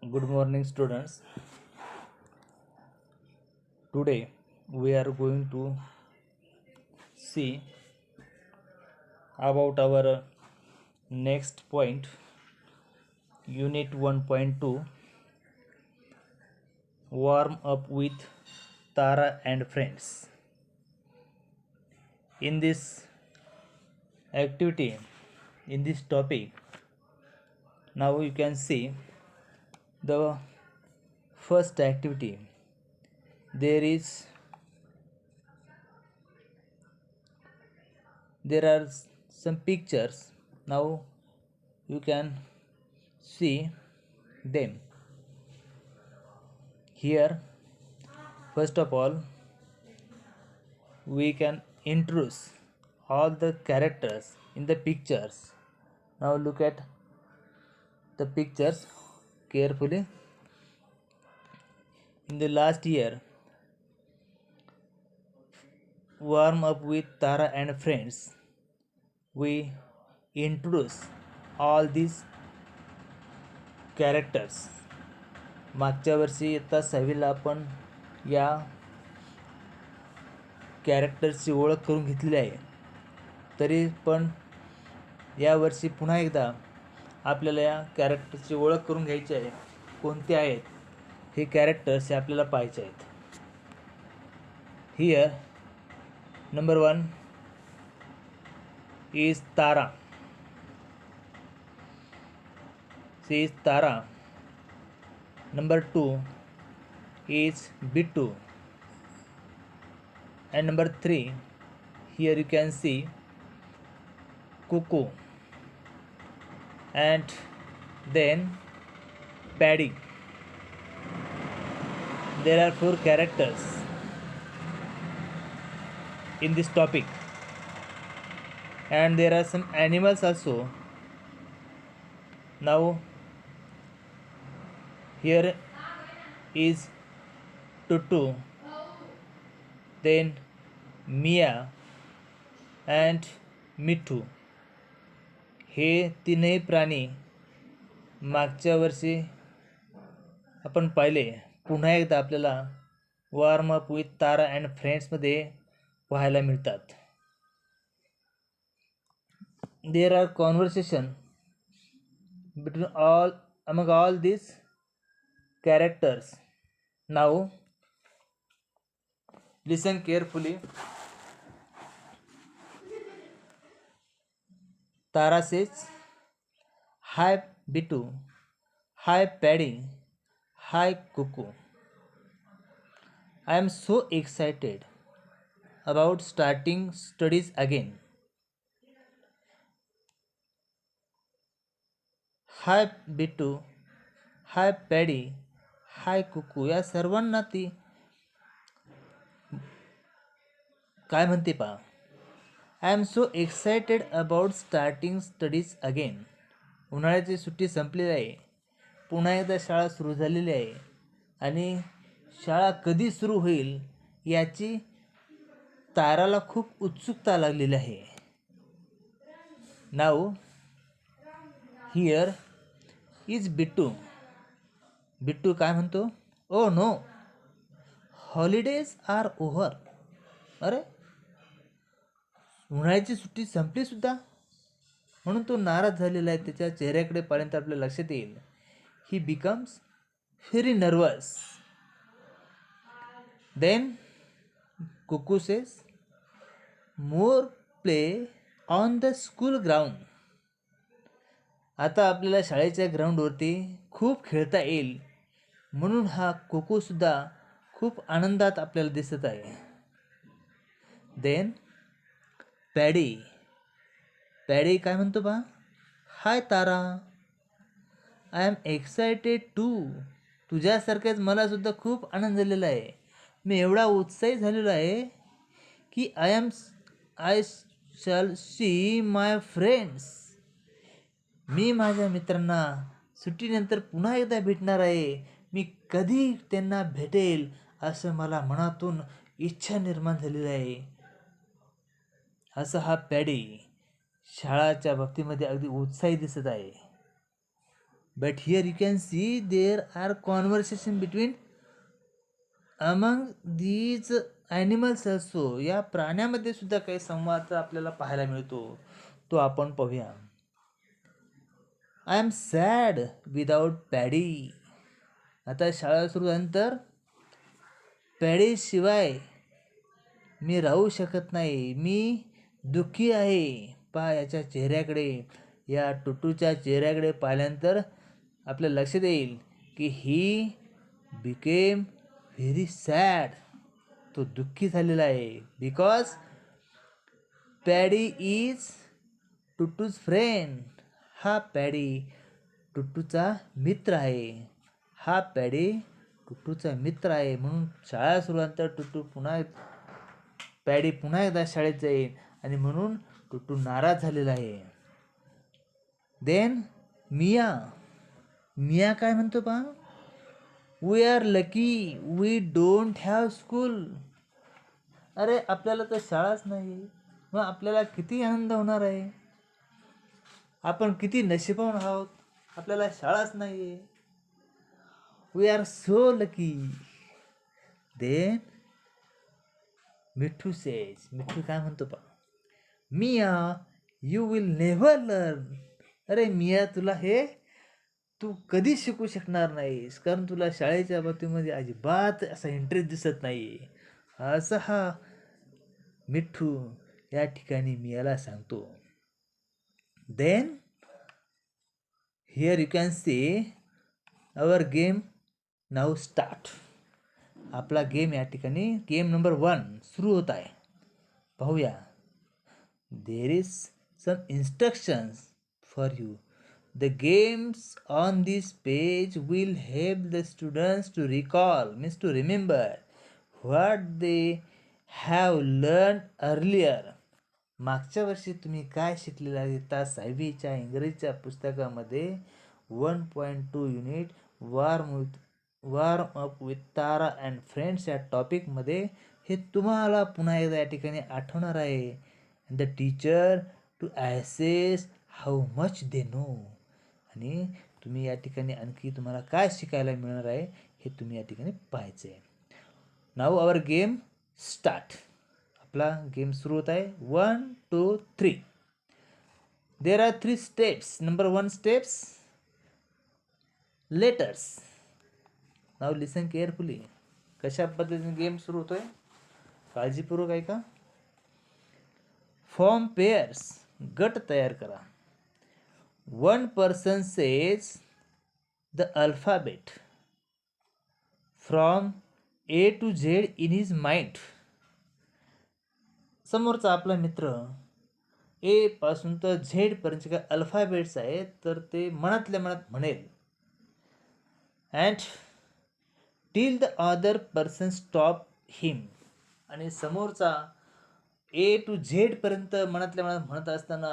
Good morning, students. Today we are going to see about our next point, Unit 1.2, Warm Up with Tara and Friends. In this activity, in this topic, now you can see the first activity. There are some pictures. Now you can see them here. First of all, we can introduce all the characters in the pictures. Now look at the pictures carefully. In the last year, Warm Up with Tara and Friends, we introduce all these characters. मागच्या वर्षी इयत्ता 6वीला आपण या कॅरेक्टर्सची ओळख करून घेतलेली आहे. तरी पण यावर्षी पुन्हा एकदा आपल्याला या कॅरेक्टरची ओळख करून घ्यायची आहे. कोणते आहेत हे कॅरेक्टर्स हे आपल्याला पाहायचे आहेत. Here number 1 is Tara. She is Tara. Number 2 is Bittu. And number 3, here you can see Cuckoo. And then Paddy. There are 4 characters in this topic. And there are some animals also. Now here is Tutu, then Mia and Mittu. हे तीनही प्राणी मागच्या वर्षी आपण पाहिले. पुन्हा एकदा आपल्याला warm up with Tara and फ्रेंड्समध्ये पाहायला मिळतात. There are conversation among all these characters. Now listen carefully. Tara says, "Hi Bittu, hi Paddy, hi Cuckoo. I am so excited about starting studies again. Hi Bittu, hi Paddy, hi Kuku." या सर्वांना ती काय म्हणते पहा. I am so excited about starting studies again. उन्हाळ्याची सुट्टी संपलेली आहे. पुन्हा एकदा शाळा सुरू झालेली आहे आणि शाळा कधी सुरू होईल याची ताराला खूप उत्सुकता लागलेली आहे. Now here is Bittu. Bittu काय म्हणतो, oh no, holidays are over. अरे, उन्हाळ्याची सुट्टी संपली सुद्धा, म्हणून तो नाराज झालेला आहे. त्याच्या चेहऱ्याकडे पाहिल्यानंतर आपल्या लक्षात येईल. He becomes very nervous. Then Kuku says, more play on the school ground. आता आपल्याला शाळेच्या ग्राउंडवरती खूप खेळता येईल, म्हणून हा कुकूसुद्धा खूप आनंदात आपल्याला दिसत आहे. Then paddy. पॅडी काय म्हणतो बा, हाय तारा, आय एम एक्सायटेड टू. तुझ्यासारखेच मलासुद्धा खूप आनंद झालेला आहे. मी एवढा उत्साही झालेलो आहे की I shall see my friends. मी माझ्या मित्रांना सुट्टीनंतर पुन्हा एकदा भेटणार आहे. मी कधी त्यांना भेटेल असं मला मनातून इच्छा निर्माण झालेली आहे. असं हा पॅडी शाळाच्या बाबतीमध्ये अगदी उत्साही दिसत आहे. But here you can see there are conversation between among these animals also. या प्राण्यामध्ये सुद्धा काही संवाद आपल्याला पाहायला मिळतो, तो आपण पाहूया. I am sad without Paddy. आता शाळा सुरू झाल्यानंतर पॅडीशिवाय मी राहू शकत नाही, मी दुःखी आहे. पहा याच्या चेहऱ्याकडे, या टुटूच्या चेहऱ्याकडे पाहिल्यानंतर आपल्या लक्षात येईल की ही बिकेम व्हेरी सॅड. तो दुःखी झालेला आहे. Because Paddy is Tutu's friend. हा पॅडी टुटूचा मित्र आहे. हा पॅडी टुटूचा मित्र आहे. म्हणून शाळा सुरू झाल्यानंतर पॅडी पुन्हा एकदा शाळेत जाईल आणि म्हणून टुटू नाराज झालेला आहे. देन मिया काय म्हणतो पहा, we are lucky we don't have school. अरे आपल्याला तर शाळाच नाही, मग आपल्याला किती आनंद होणार आहे. आपण किती नशिबवान आहोत, आपल्याला शाळाच नाही आहे. We are so lucky. Then Mithu काय म्हणतो पहा, मिया यू विल नेव्हर लर्न. अरे मिया तू कधी शिकू शकणार नाहीस, कारण तुला शाळेच्या बाबतीमध्ये अजिबात असा इंटरेस्ट दिसत नाही. असं हा मिठू या ठिकाणी मियाला सांगतो. Then here you can see our game now start. आपला गेम या ठिकाणी गेम नंबर 1 सुरू होत आहे. पाहूया. There is some instructions for you. The games on this page will help the students to recall, means to remember, what they have learned earlier. मागच्या वर्षी तुम्ही काय शिकलेला आहे. इयत्ता 6वीच्या इंग्रजीच्या पुस्तकामध्ये 1.2 unit warm up with Tara and friends या टॉपिकमध्ये हे तुम्हाला पुन्हा एकदा या ठिकाणी आठवणार आहे. The teacher to assess how much they know. आणि तुम्ही या ठिकाणी आणखी तुम्हाला काय शिकायला मिळणार आहे हे तुम्ही या ठिकाणी पाहायचं आहे. नाऊ आवर गेम स्टार्ट. आपला गेम सुरू होत आहे. 1 2 3. There are 3 steps. Number 1 steps letters. Now listen carefully. कशा पद्धतीने गेम सुरू होतोय काळजीपूर्वक ऐका. Form pairs. गट तयार करा. One person says the alphabet from A to Z in his mind. समोरचा आपला मित्र ए पासून तर झेड पर्यंत काय अल्फाबेट्स आहेत तर ते मनातल्या मनात म्हणेल. And till the other person stop him. आणि समोरचा ए टू झेड पर्यंत मनातल्या मनात म्हणत असताना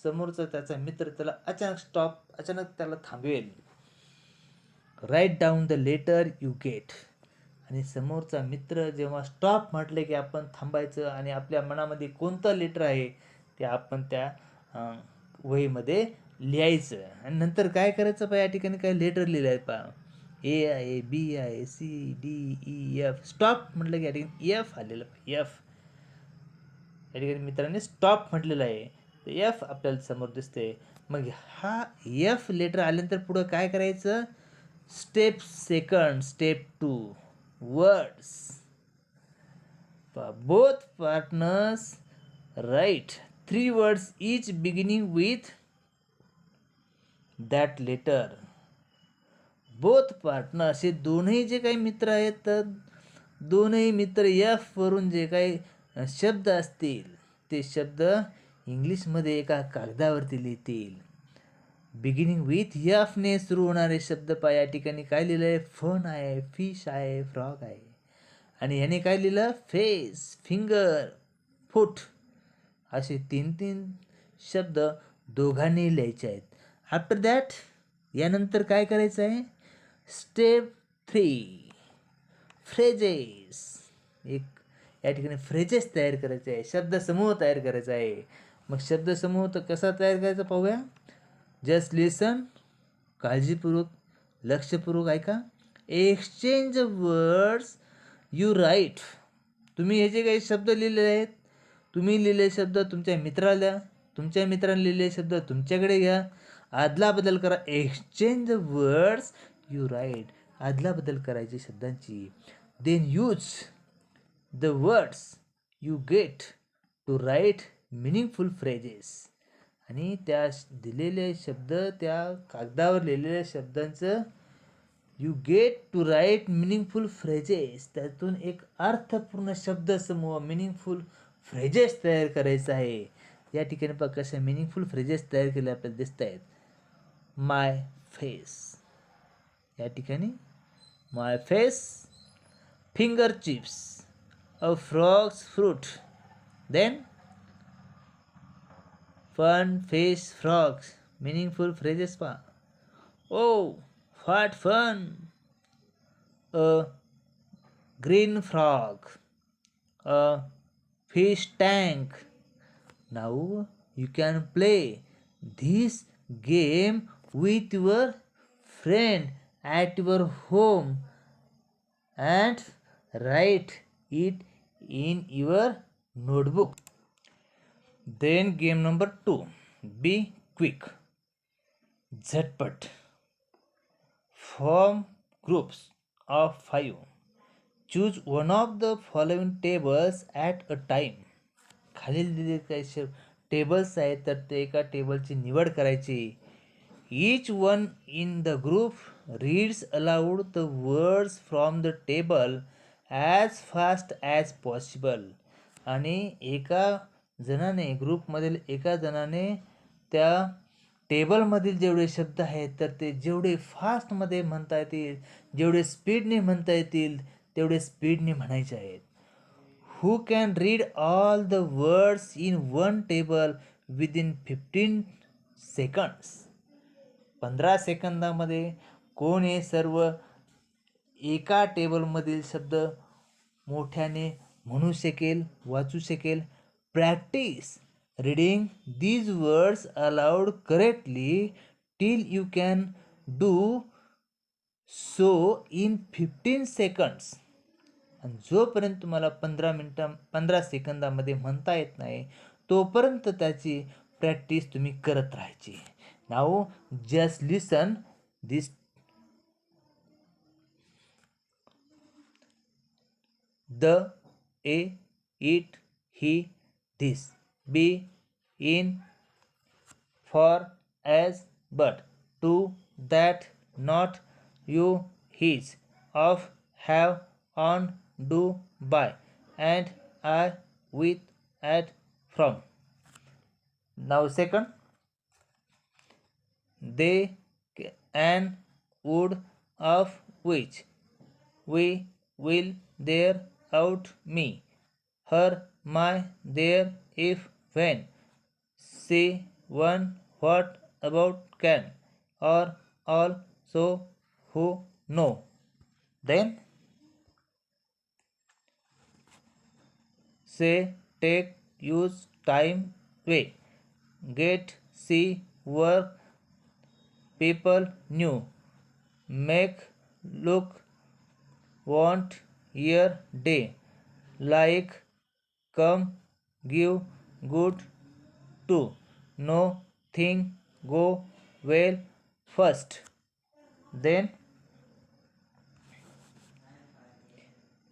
समोरचा त्याचा मित्र त्याला अचानक त्याला थांबवेल. Write down the letter you get. आणि समोरचा मित्र जेव्हा स्टॉप म्हटले की आपण थांबायचं आणि आपल्या मनामध्ये कोणतं लेटर आहे ते आपण त्या वहीमध्ये लिहायचं. आणि नंतर काय करायचं पहा, या ठिकाणी काय लेटर लिहिले आहेत पहा. ए आहे, बी आहे, C D E F. Stop म्हटलं की या ठिकाणी एफ आलेलं. एफ या ठिकाणी मित्रांनी स्टॉप म्हटलेलं आहे. एफ आपल्याला समोर दिसते. मग हा एफ लेटर आल्यानंतर पुढं काय करायचं. Step second. Step 2 words. Both partners write 3 words each beginning with that letter. Both partners हे दोन्ही जे काही मित्र आहेत तर दोन्ही मित्र एफ वरून जे काही शब्द असतील ते शब्द इंग्लिशमध्ये एका कागदावरती लिहितील. बिगिनिंग विथ एफने सुरू होणारे शब्द पहा. या ठिकाणी काय लिहिलं आहे. फन आहे, फिश आहे, फ्रॉग आहे. आणि याने काय लिहिलं. फेस, फिंगर, फूट असे 3 शब्द दोघांनी लिहायचे आहेत. आफ्टर दॅट यानंतर काय करायचं आहे. Step 3 phrases. या ठिकाणी फ्रेजेस तयार करायचे आहे. शब्दसमूह तयार करायचा आहे. मग शब्दसमूह तर कसा तयार करायचा पाहूया. जस्ट लिसन काळजीपूर्वक लक्षपूर्वक ऐका. Exchange words you write. तुम्ही हे जे काही शब्द लिहिलेले आहेत, तुम्ही लिहिलेले शब्द तुमच्या मित्राला द्या, तुमच्या मित्रांनी लिहिलेले शब्द तुमच्याकडे घ्या, अदलाबदल करा. Exchange words you write. अदलाबदल करायची शब्दांची. Then use the words you get to write meaningful phrases. आणि त्या दिलेले शब्द, त्या कागदावर लिहिलेल्या शब्दांचं you get to write meaningful phrases. त्यातून एक अर्थपूर्ण शब्दसमूह, मिनिंगफुल फ्रेजेस तयार करायचं आहे. या ठिकाणी बघा कशा मिनिंगफुल फ्रेजेस तयार केले आपल्याला दिसत आहेत. माय फेस, या ठिकाणी my face, finger chips, a frog's fruit. Then fun face frogs. Meaningful phrases पहा. Oh what fun, a green frog, a fish tank. Now you can play this game with your friend at your home and write it in your notebook. Then game number 2, be quick. झटपट. Form groups of 5. Choose one of the following tables at a time. खालील दिलेले काही tables आहेत, तर ते एका टेबलची निवड करायची. Each one in the group reads aloud the words from the table as fast as possible. आणि एका जणाने, ग्रुपमधील एका जणाने त्या टेबलमधील जेवढे शब्द आहेत तर ते जेवढे फास्टमध्ये म्हणता येतील, जेवढे स्पीडने म्हणता येतील तेवढे स्पीडने म्हणायचे आहेत. Who can read all the words in one table within 15 seconds. 15 सेकंदामध्ये कोण हे सर्व एका टेबलमधील शब्द मोठ्याने म्हणू शकेल, वाचू शकेल. Practice reading these words allowed correctly till you can do so in 15 seconds. आणि जोपर्यंत तुम्हाला 15 सेकंदामध्ये म्हणता येत नाही तोपर्यंत त्याची प्रॅक्टिस तुम्ही करत राहायची. Now just listen this. The, a, it, he, this. Be, in, for, as, but. To, that, not, you, his, of, have, on, do, by, and, I, with, at, from. Now second, they, and, would, of, which, we, will, their, out, me, her, my, their, if, when, she, one, what, about, can, or, all, so, who, no. Then say, take, use, time, way, get, see, work, people, new, make, look, want, hear, day, like, come, give, good, to, know, think, go, well, first. Then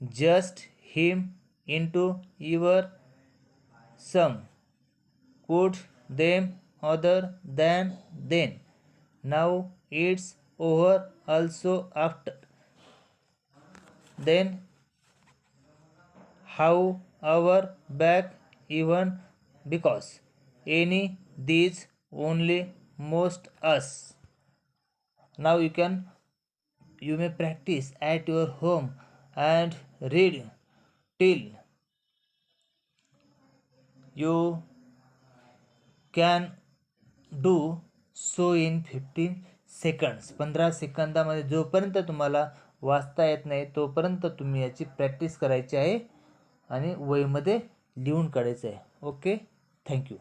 just him into your some, could, them, other than, then, now, it's, over, also, after, then, how, our, back, even, because, any, these, only, most, us. Now you may practice at your home and read till you can do so in 15 seconds. 15 सेकंदामध्ये जोपर्यंत तुम्हाला वाचता येत नाही तोपर्यंत तुम्ही याची practice करायची आहे आणि वहीमध्ये लिहून काढायचं आहे. Okay, thank you.